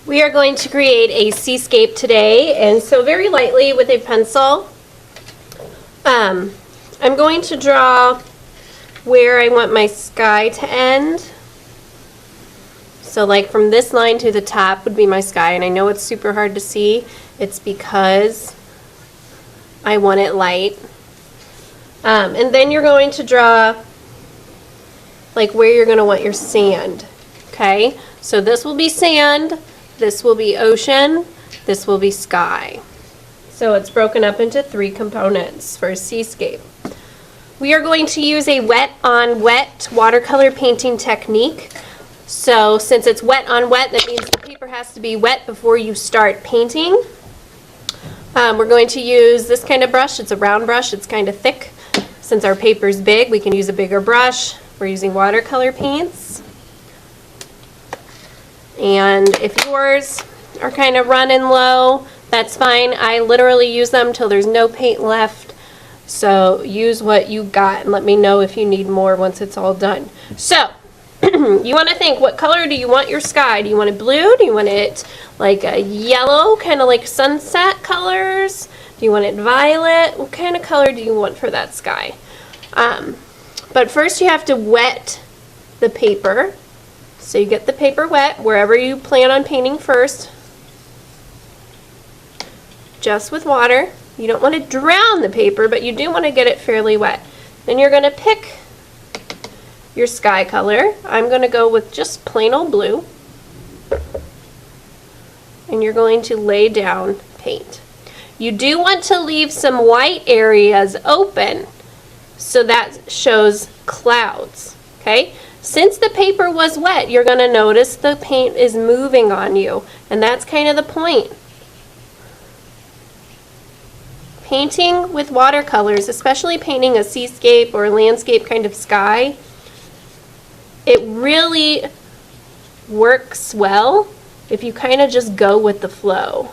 We are going to create a seascape today, and so very lightly with a pencil, I'm going to draw where I want my sky to end. So like from this line to the top would be my sky, and I know it's super hard to see. It's because I want it light. And then you're going to draw like where you're going to want your sand. Okay, so this will be sand, this will be ocean, this will be sky. So it's broken up into 3 components for a seascape. We are going to use a wet on wet watercolor painting technique. So since it's wet on wet, that means the paper has to be wet before you start painting. We're going to use this kind of brush. It's a round brush, it's kind of thick. Since our paper's big, we can use a bigger brush. We're using watercolor paints. And if yours are kind of running low, that's fine. I literally use them till there's no paint left. So use what you got and let me know if you need more once it's all done. So you want to think, what color do you want your sky? Do you want it blue? Do you want it like a yellow, kind of like sunset colors? Do you want it violet? What kind of color do you want for that sky? But first you have to wet the paper. So you get the paper wet wherever you plan on painting first, just with water. You don't want to drown the paper, but you do want to get it fairly wet. Then you're going to pick your sky color. I'm going to go with just plain old blue. And you're going to lay down paint. You do want to leave some white areas open, so that shows clouds, okay? Since the paper was wet, you're going to notice the paint is moving on you, and that's kind of the point. Painting with watercolors, especially painting a seascape or a landscape kind of sky, it really works well if you kind of just go with the flow.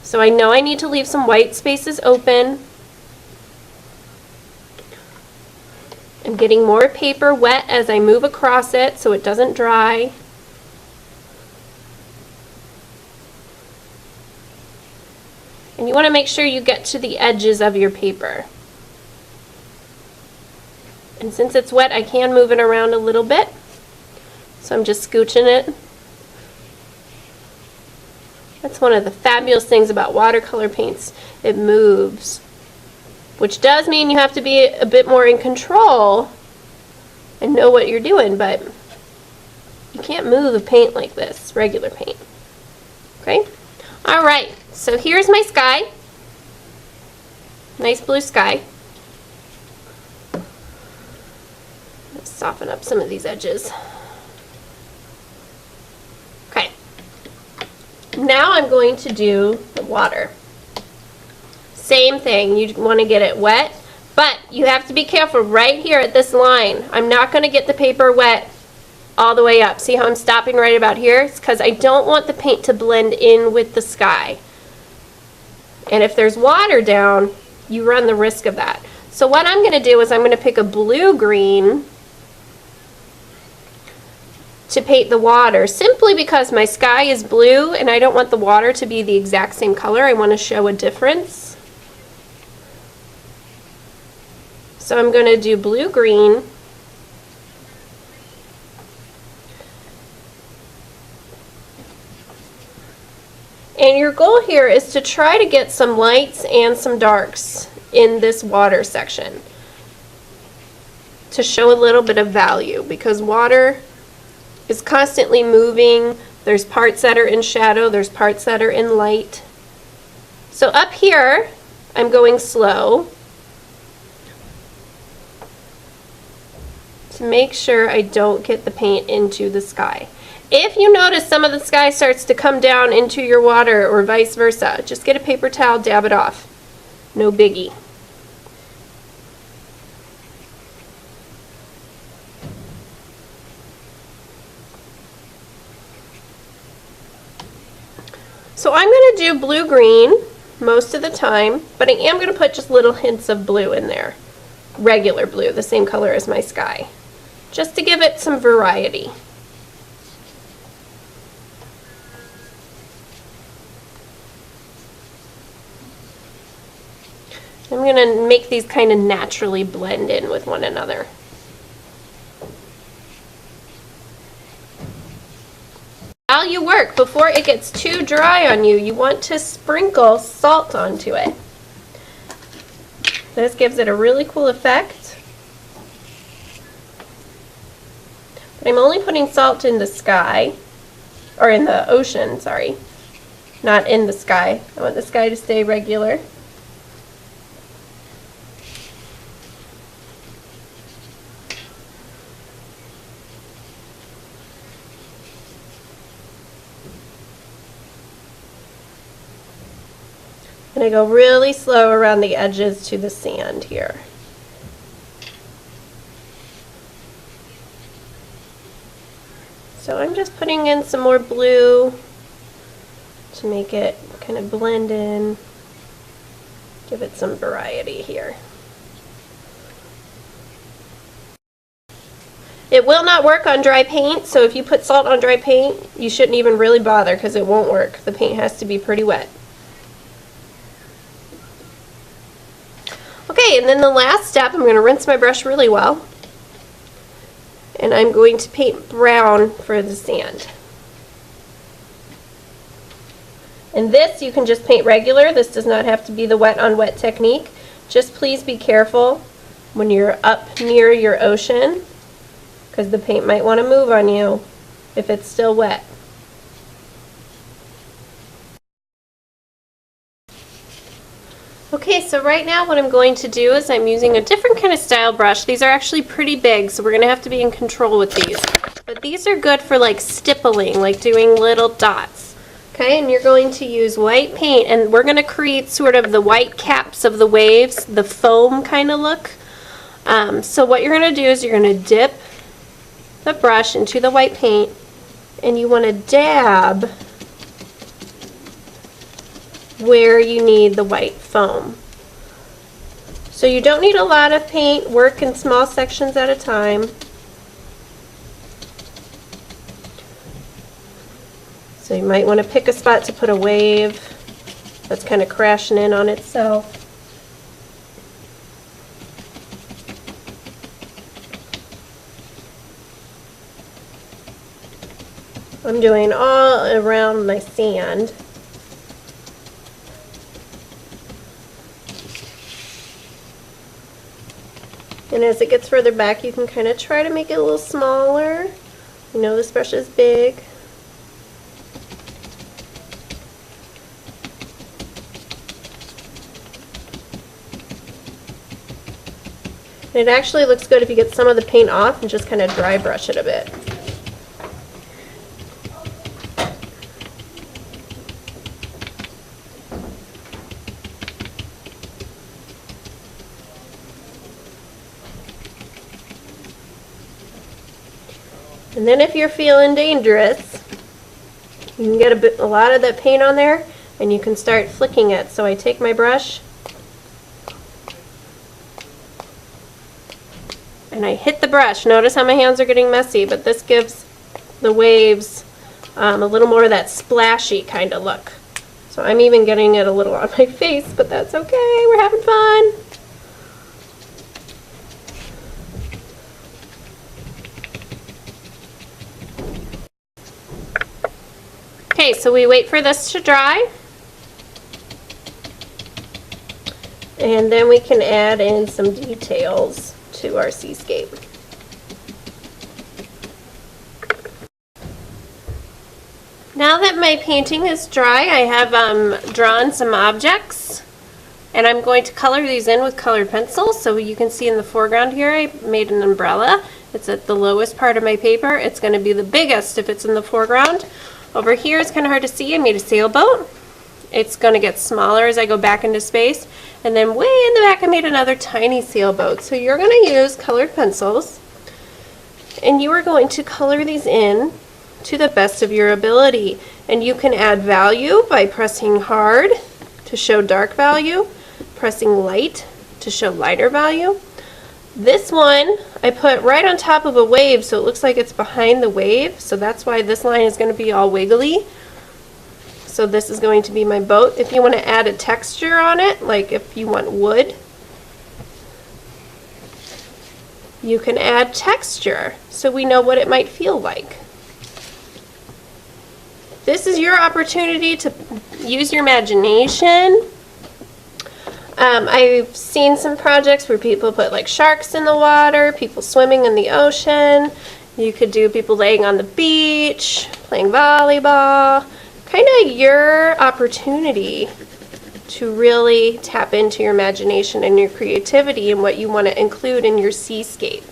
So I know I need to leave some white spaces open. I'm getting more paper wet as I move across it so it doesn't dry. And you want to make sure you get to the edges of your paper. And since it's wet, I can move it around a little bit. So I'm just scooching it. That's one of the fabulous things about watercolor paints. It moves. Which does mean you have to be a bit more in control and know what you're doing, but you can't move the paint like this, regular paint. Okay? Alright, so here's my sky. Nice blue sky. Let's soften up some of these edges. Okay. Now I'm going to do the water. Same thing, you want to get it wet, but you have to be careful right here at this line. I'm not going to get the paper wet all the way up. See how I'm stopping right about here? It's because I don't want the paint to blend in with the sky. And if there's water down, you run the risk of that. So what I'm going to do is I'm going to pick a blue-green to paint the water, simply because my sky is blue and I don't want the water to be the exact same color. I want to show a difference. So I'm going to do blue-green. And your goal here is to try to get some lights and some darks in this water section to show a little bit of value, because water is constantly moving. There's parts that are in shadow, there's parts that are in light. So up here, I'm going slow to make sure I don't get the paint into the sky. If you notice some of the sky starts to come down into your water or vice versa, just get a paper towel, dab it off. No biggie. So I'm going to do blue-green most of the time, but I am going to put just little hints of blue in there. Regular blue, the same color as my sky, just to give it some variety. I'm going to make these kind of naturally blend in with one another. While you work, before it gets too dry on you, you want to sprinkle salt onto it. This gives it a really cool effect. But I'm only putting salt in the sky, or in the ocean, sorry, not in the sky. I want the sky to stay regular. And I go really slow around the edges to the sand here. So I'm just putting in some more blue to make it kind of blend in, give it some variety here. It will not work on dry paint, so if you put salt on dry paint, you shouldn't even really bother because it won't work. The paint has to be pretty wet. Okay, and then the last step, I'm going to rinse my brush really well. And I'm going to paint brown for the sand. And this you can just paint regular. This does not have to be the wet on wet technique. Just please be careful when you're up near your ocean, because the paint might want to move on you if it's still wet. Okay, so right now what I'm going to do is I'm using a different kind of style brush. These are actually pretty big, so we're going to have to be in control with these. But these are good for like stippling, like doing little dots. Okay, and you're going to use white paint, and we're going to create sort of the white caps of the waves, the foam kind of look. So what you're going to do is you're going to dip the brush into the white paint, and you want to dab where you need the white foam. So you don't need a lot of paint, work in small sections at a time. So you might want to pick a spot to put a wave that's kind of crashing in on itself. I'm doing all around my sand. And as it gets further back, you can kind of try to make it a little smaller. You know this brush is big. And it actually looks good if you get some of the paint off and just kind of dry brush it a bit. And then if you're feeling dangerous, you can get a lot of that paint on there and you can start flicking it. So I take my brush and I hit the brush. Notice how my hands are getting messy, but this gives the waves a little more of that splashy kind of look. So I'm even getting it a little on my face, but that's okay, we're having fun. Okay, so we wait for this to dry, and then we can add in some details to our seascape. Now that my painting is dry, I have drawn some objects, and I'm going to color these in with colored pencils. So you can see in the foreground here I made an umbrella. It's at the lowest part of my paper. It's going to be the biggest if it's in the foreground. Over here it's kind of hard to see. I made a sailboat. It's going to get smaller as I go back into space. And then way in the back I made another tiny sailboat. So you're going to use colored pencils, and you are going to color these in to the best of your ability. And you can add value by pressing hard to show dark value, pressing light to show lighter value. This one I put right on top of a wave, so it looks like it's behind the wave, so that's why this line is going to be all wiggly. So this is going to be my boat. If you want to add a texture on it, like if you want wood, you can add texture so we know what it might feel like. This is your opportunity to use your imagination. I've seen some projects where people put like sharks in the water, people swimming in the ocean. You could do people laying on the beach, playing volleyball. Kind of your opportunity to really tap into your imagination and your creativity and what you want to include in your seascape.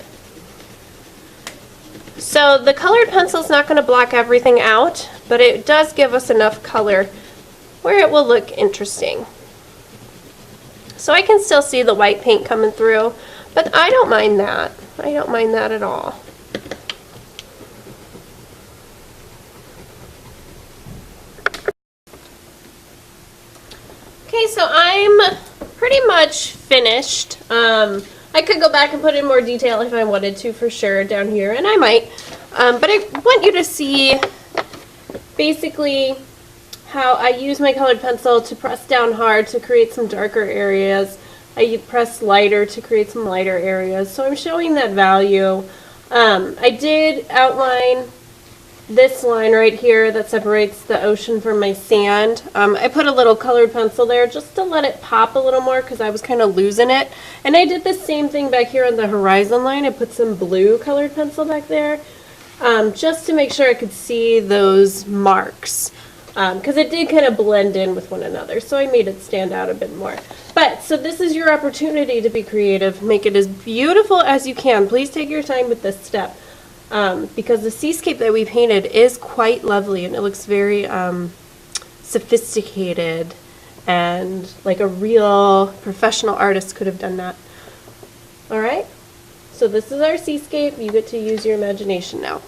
So the colored pencil is not going to block everything out, but it does give us enough color where it will look interesting. So I can still see the white paint coming through, but I don't mind that. I don't mind that at all. Okay, so I'm pretty much finished. I could go back and put in more detail if I wanted to, for sure, down here, and I might. But I want you to see basically how I use my colored pencil to press down hard to create some darker areas. I press lighter to create some lighter areas. So I'm showing that value. I did outline this line right here that separates the ocean from my sand. I put a little colored pencil there just to let it pop a little more because I was kind of losing it. And I did the same thing back here on the horizon line. I put some blue colored pencil back there just to make sure I could see those marks because it did kind of blend in with one another. So I made it stand out a bit more. But so this is your opportunity to be creative. Make it as beautiful as you can. Please take your time with this step. Because the seascape that we painted is quite lovely and it looks very sophisticated and like a real professional artist could have done that. Alright, so this is our seascape. You get to use your imagination now.